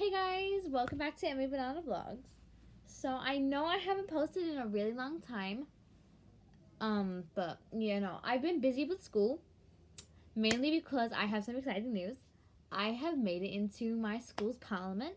Hey guys, welcome back to Emmy Banana Vlogs. So I know I haven't posted in a really long time. But I've been busy with school, mainly because I have some exciting news. I have made it into my school's parliament,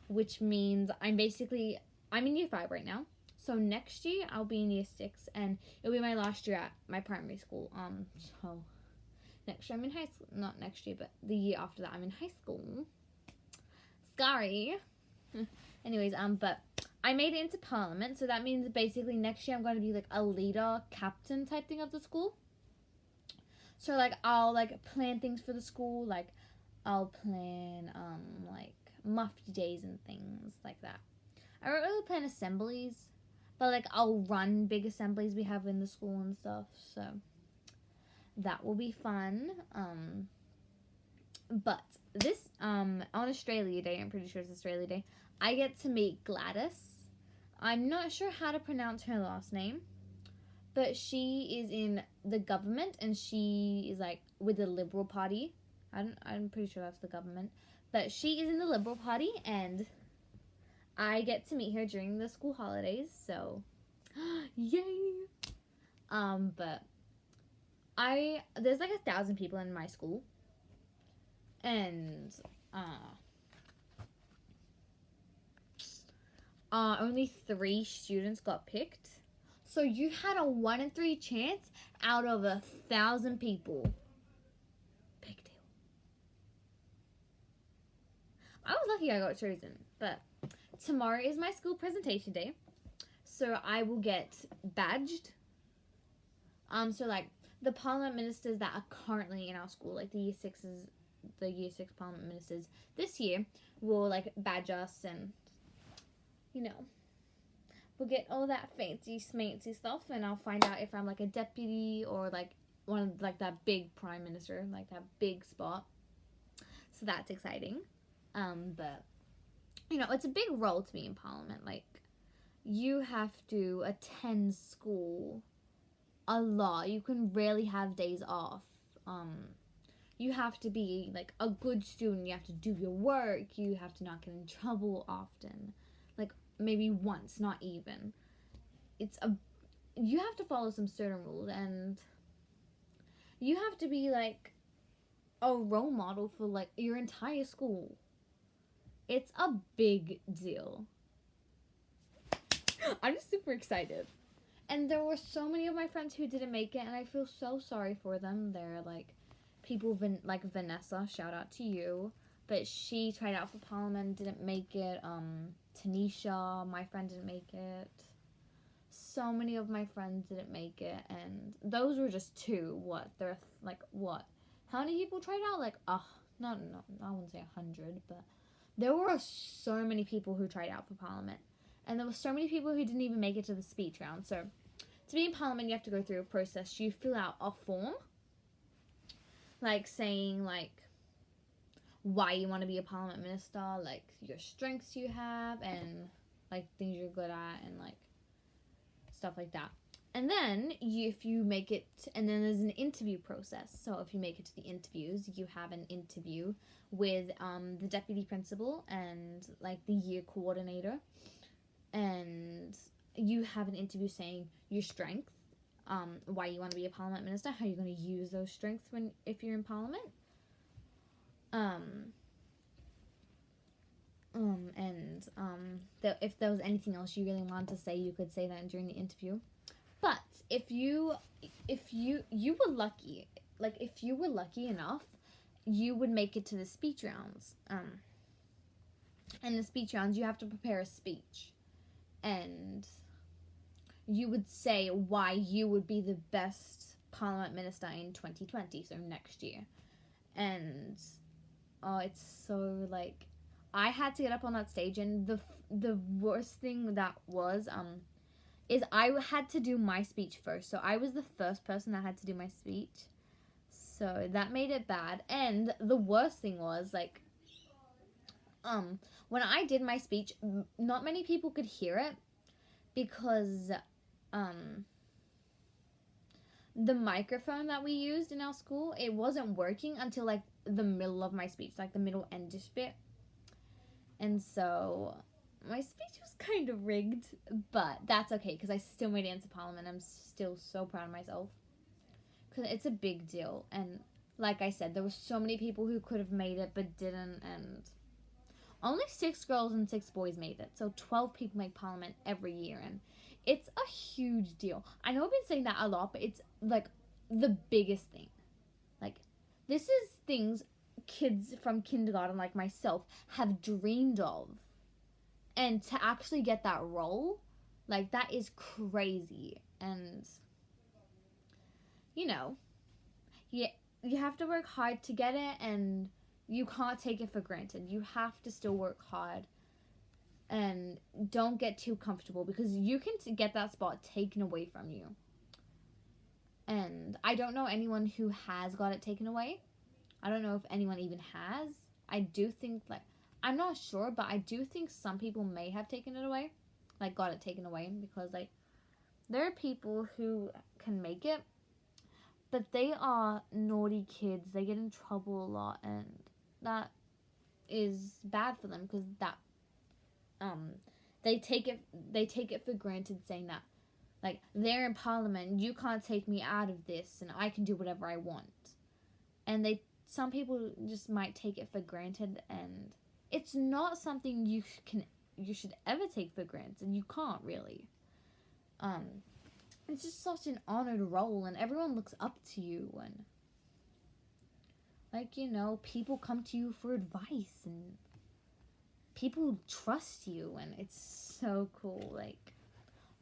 which means I'm in year 5 right now. So next year I'll be in year 6 and it'll be my last year at my primary school. So next year I'm in high school, not next year, but the year after that I'm in high school. Scary. Anyways, but I made it into parliament, so that means basically next year I'm going to be like a leader, captain type thing of the school. So like I'll like plan things for the school, like I'll plan like muffy days and things like that. I don't really plan assemblies, but like I'll run big assemblies we have in the school and stuff. So that will be fun. But this on Australia Day, I'm pretty sure it's Australia Day, I get to meet Gladys. I'm not sure how to pronounce her last name, but she is in the government and she is like with the Liberal Party. I'm pretty sure that's the government, but she is in the Liberal Party and I get to meet her during the school holidays. So, yay! But there's like 1,000 people in my school, and only 3 students got picked. So you had a 1 in 3 chance out of 1,000 people. Big deal. I was lucky I got chosen, but tomorrow is my school presentation day, so I will get badged. So like the parliament ministers that are currently in our school, like the year 6 parliament ministers this year, will like badge us and we'll get all that fancy smancy stuff, and I'll find out if I'm like a deputy or like one of like that big prime minister, like that big spot. So that's exciting. But it's a big role to be in parliament. Like you have to attend school a lot. You can rarely have days off. You have to be like a good student. You have to do your work. You have to not get in trouble often. Like maybe once, not even. You have to follow some certain rules, and you have to be like a role model for like your entire school. It's a big deal. I'm just super excited. And there were so many of my friends who didn't make it, and I feel so sorry for them. They're like people like Vanessa, shout out to you, but she tried out for parliament, didn't make it. Tanisha, my friend, didn't make it. So many of my friends didn't make it, and those were just 2. What? How many people tried out? Like, no, I wouldn't say 100, but there were so many people who tried out for parliament, and there were so many people who didn't even make it to the speech round. So, to be in parliament, you have to go through a process. You fill out a form, like saying like why you want to be a parliament minister, like your strengths you have, and like things you're good at, and like stuff like that. And then if you make it, and then there's an interview process. So if you make it to the interviews, you have an interview with the deputy principal and like the year coordinator, and you have an interview saying your strength, why you want to be a parliament minister, how you're going to use those strengths if you're in parliament, if there was anything else you really wanted to say, you could say that during the interview. But if you were lucky, like if you were lucky enough, you would make it to the speech rounds. In the speech rounds, you have to prepare a speech, and you would say why you would be the best parliament minister in 2020, so next year. And it's so like I had to get up on that stage, and the worst thing that was is I had to do my speech first. So I was the first person that had to do my speech. So that made it bad. And the worst thing was like when I did my speech, not many people could hear it because the microphone that we used in our school, it wasn't working until like the middle of my speech, like the middle endish bit. And so my speech was kind of rigged, but that's okay because I still made it into Parliament. I'm still so proud of myself because it's a big deal. And like I said, there were so many people who could have made it but didn't, and only 6 girls and 6 boys made it. So 12 people make Parliament every year, and it's a huge deal. I know I've been saying that a lot, but it's like the biggest thing. Like, this is things kids from kindergarten like myself have dreamed of. And to actually get that role, like, that is crazy. And, you know, you have to work hard to get it, and you can't take it for granted. You have to still work hard and don't get too comfortable because you can get that spot taken away from you. And I don't know anyone who has got it taken away. I don't know if anyone even has. I do think, like, I'm not sure, but I do think some people may have taken it away. Like, got it taken away because, like, there are people who can make it, but they are naughty kids. They get in trouble a lot, and that is bad for them because that they take it for granted, saying that, like, they're in Parliament, you can't take me out of this, and I can do whatever I want. And some people just might take it for granted, and it's not something you should ever take for granted. You can't really. It's just such an honored role, and everyone looks up to you, and, like, people come to you for advice, and people trust you, and it's so cool. Like,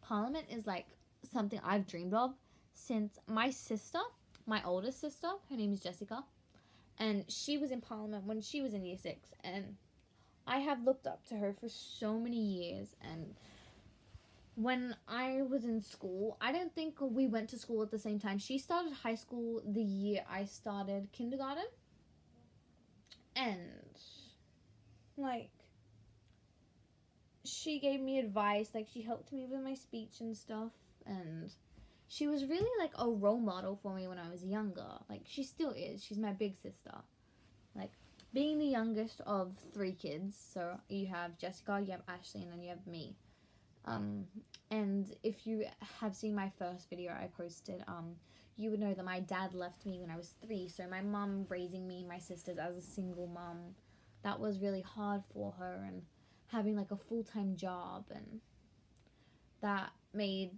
Parliament is, like, something I've dreamed of since my sister, my oldest sister, her name is Jessica, and she was in Parliament when she was in year 6, and I have looked up to her for so many years. And when I was in school, I don't think we went to school at the same time. She started high school the year I started kindergarten, and, like, she gave me advice. Like, she helped me with my speech and stuff, and she was really, like, a role model for me when I was younger. Like, she still is. She's my big sister. Like, being the youngest of 3 kids, so you have Jessica, you have Ashley, and then you have me. And if you have seen my first video I posted, you would know that my dad left me when I was 3, so my mom raising me and my sisters as a single mom, that was really hard for her, and having, like, a full-time job, and that made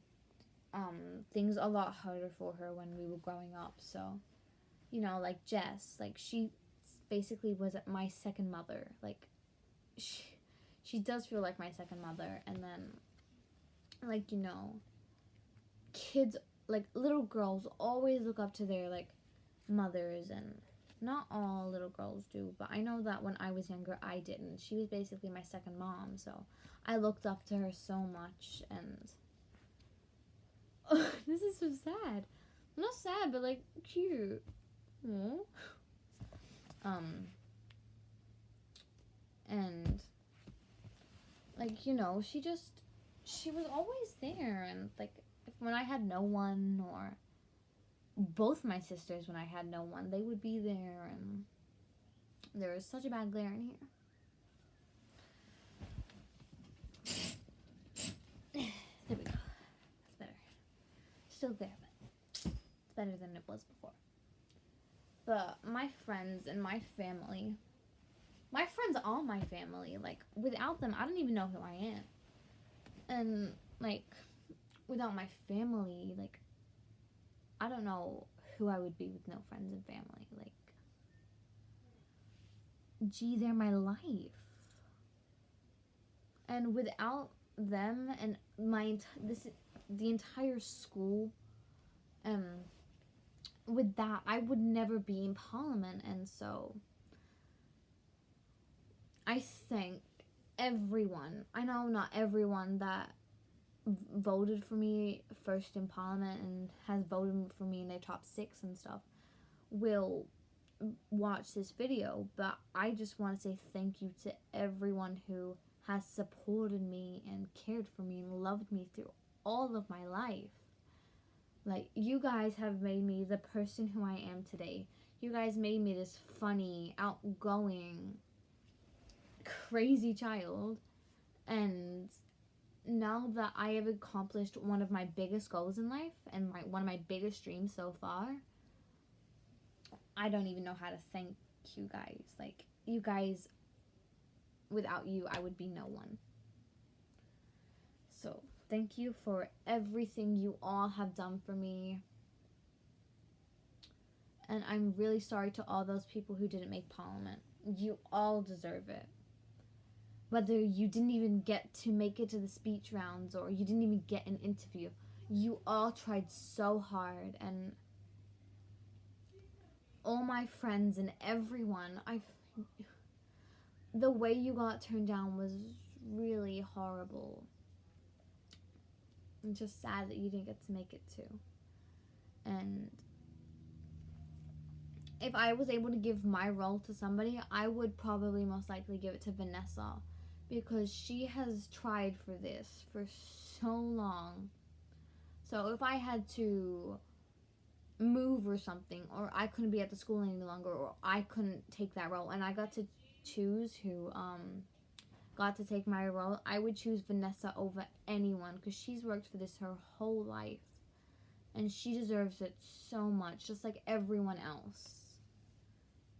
things a lot harder for her when we were growing up. So, like Jess, like, she basically was my second mother. Like, she does feel like my second mother. And then, like, kids, like, little girls always look up to their, like, mothers, and not all little girls do, but I know that when I was younger, I didn't. She was basically my second mom, so I looked up to her so much. And this is so sad. Not sad, but, like, cute. Aww. And, like, she was always there, and, like, when I had no one, or both my sisters when I had no one, they would be there, and there was such a bad glare in here. There we go. That's better. Still there, but it's better than it was before. But my friends and my family, my friends are my family. Like, without them, I don't even know who I am. And, like, without my family, like, I don't know who I would be with no friends and family. Like, gee, they're my life. And without them and the entire school, with that, I would never be in Parliament. And so I thank everyone. I know not everyone that voted for me first in Parliament and has voted for me in their top 6 and stuff will watch this video, but I just want to say thank you to everyone who has supported me and cared for me and loved me through all of my life. Like, you guys have made me the person who I am today. You guys made me this funny, outgoing, crazy child. And now that I have accomplished one of my biggest goals in life and one of my biggest dreams so far, I don't even know how to thank you guys. Like, you guys, without you, I would be no one. So, thank you for everything you all have done for me. And I'm really sorry to all those people who didn't make Parliament. You all deserve it. Whether you didn't even get to make it to the speech rounds or you didn't even get an interview, you all tried so hard. And all my friends and everyone, the way you got turned down was really horrible. It's just sad that you didn't get to make it too. And if I was able to give my role to somebody, I would probably most likely give it to Vanessa, because she has tried for this for so long. So if I had to move or something, or I couldn't be at the school any longer, or I couldn't take that role, and I got to choose who got to take my role, I would choose Vanessa over anyone, because she's worked for this her whole life, and she deserves it so much, just like everyone else.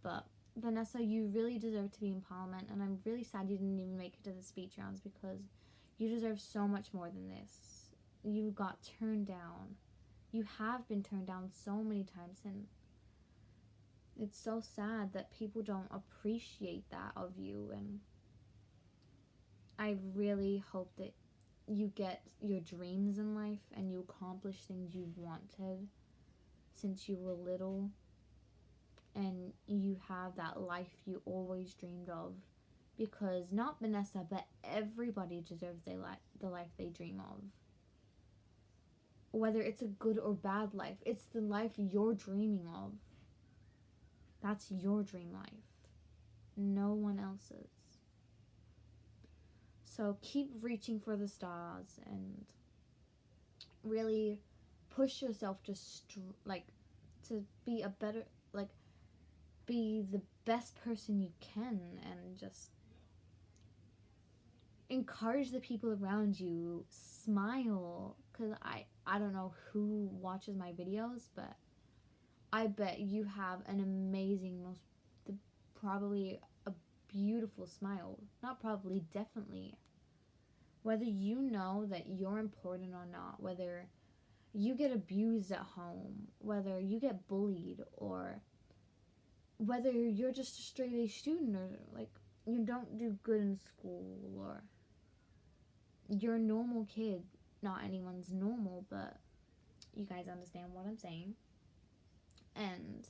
But Vanessa, you really deserve to be in Parliament, and I'm really sad you didn't even make it to the speech rounds, because you deserve so much more than this. You got turned down. You have been turned down so many times, and it's so sad that people don't appreciate that of you. And I really hope that you get your dreams in life and you accomplish things you wanted since you were little, and you have that life you always dreamed of, because not Vanessa, but everybody deserves the life they dream of. Whether it's a good or bad life, it's the life you're dreaming of. That's your dream life, no one else's. So keep reaching for the stars and really push yourself to to be a better, be the best person you can, and just encourage the people around you. Smile, because I don't know who watches my videos, but I bet you have an amazing, probably a beautiful smile. Not probably, definitely. Whether you know that you're important or not, whether you get abused at home, whether you get bullied, or whether you're just a straight A student, or you don't do good in school, or you're a normal kid. Not anyone's normal, but you guys understand what I'm saying. And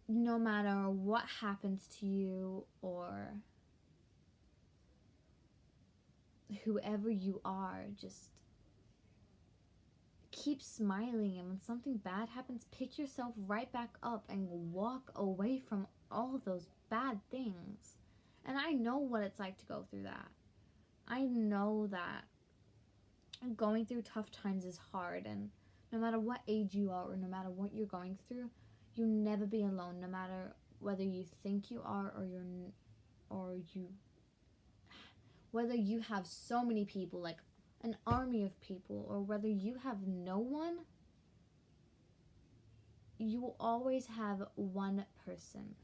no matter what happens to you, or whoever you are, just keep smiling. And when something bad happens, pick yourself right back up and walk away from all those bad things. And I know what it's like to go through that. I know that going through tough times is hard, and no matter what age you are or no matter what you're going through, you'll never be alone, no matter whether you think you are whether you have so many people, like an army of people, or whether you have no one. You will always have one person.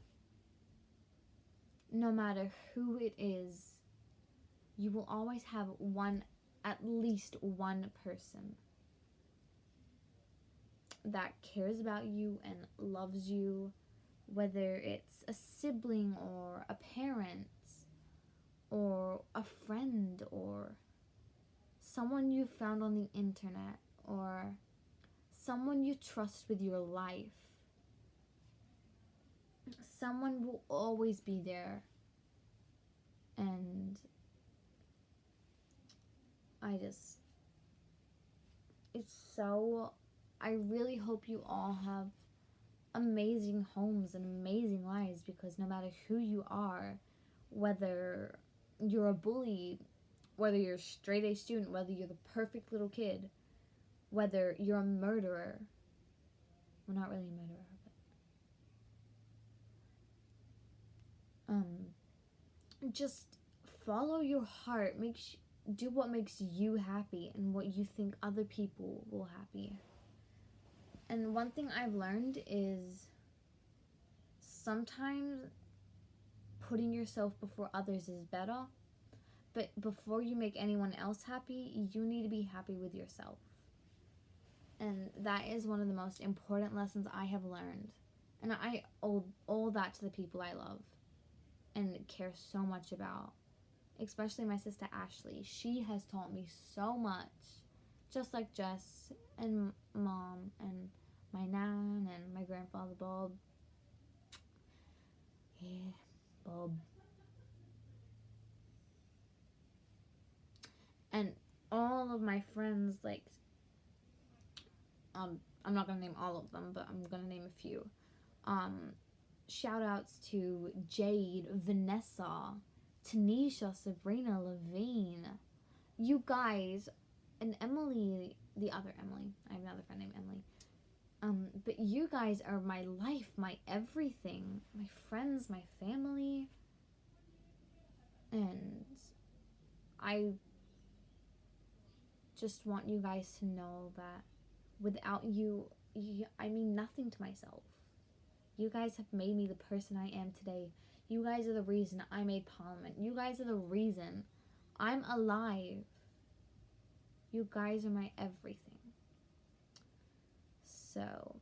No matter who it is, you will always have at least one person that cares about you and loves you, whether it's a sibling or a parent or a friend or someone you found on the internet or someone you trust with your life. Someone will always be there. And I really hope you all have amazing homes and amazing lives, because no matter who you are, whether you're a bully, whether you're a straight A student, whether you're the perfect little kid, whether you're a murderer, well, not really a murderer, but just follow your heart. Do what makes you happy and what you think other people will happy. And one thing I've learned is sometimes putting yourself before others is better, but before you make anyone else happy, you need to be happy with yourself. And that is one of the most important lessons I have learned. And I owe all that to the people I love and care so much about. Especially my sister Ashley. She has taught me so much. Just like Jess and Mom and my Nan and my grandfather Bob. Yeah, Bob. And all of my friends, like, I'm not gonna name all of them, but I'm gonna name a few. Shout outs to Jade, Vanessa, Tanisha, Sabrina, Levine, you guys, and Emily, the other Emily. I have another friend named Emily. But you guys are my life, my everything, my friends, my family, and I just want you guys to know that without you, I mean nothing to myself. You guys have made me the person I am today. You guys are the reason I made Parliament. You guys are the reason I'm alive. You guys are my everything. So,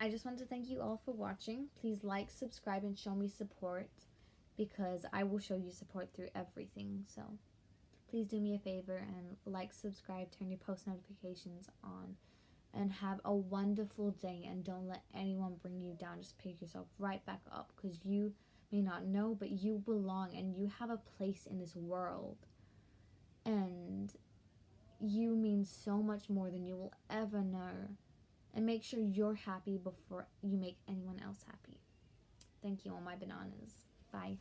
I just want to thank you all for watching. Please like, subscribe, and show me support because I will show you support through everything. So, please do me a favor and like, subscribe, turn your post notifications on, and have a wonderful day. And don't let anyone bring you down. Just pick yourself right back up because you may not know, but you belong and you have a place in this world. And you mean so much more than you will ever know. And make sure you're happy before you make anyone else happy. Thank you, all my bananas. Bye.